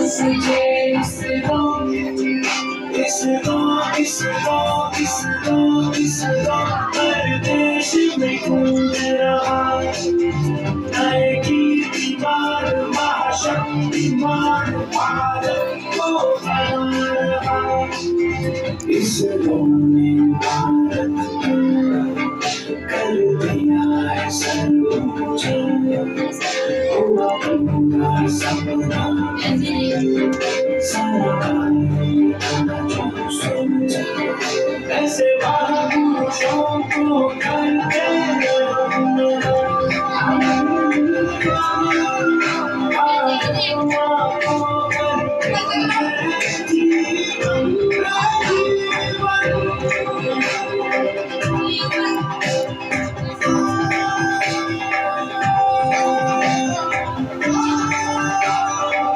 सजे इस दौर हर देश में गूंज रहा नए की दीवार महाशक्तिमान भारत को बना रहा इस दौर ने भारत कर दिया है सर्वोच्च हुआ पूरा सपना साकार जो सोचा ऐसे महापुरुषों को करते रहना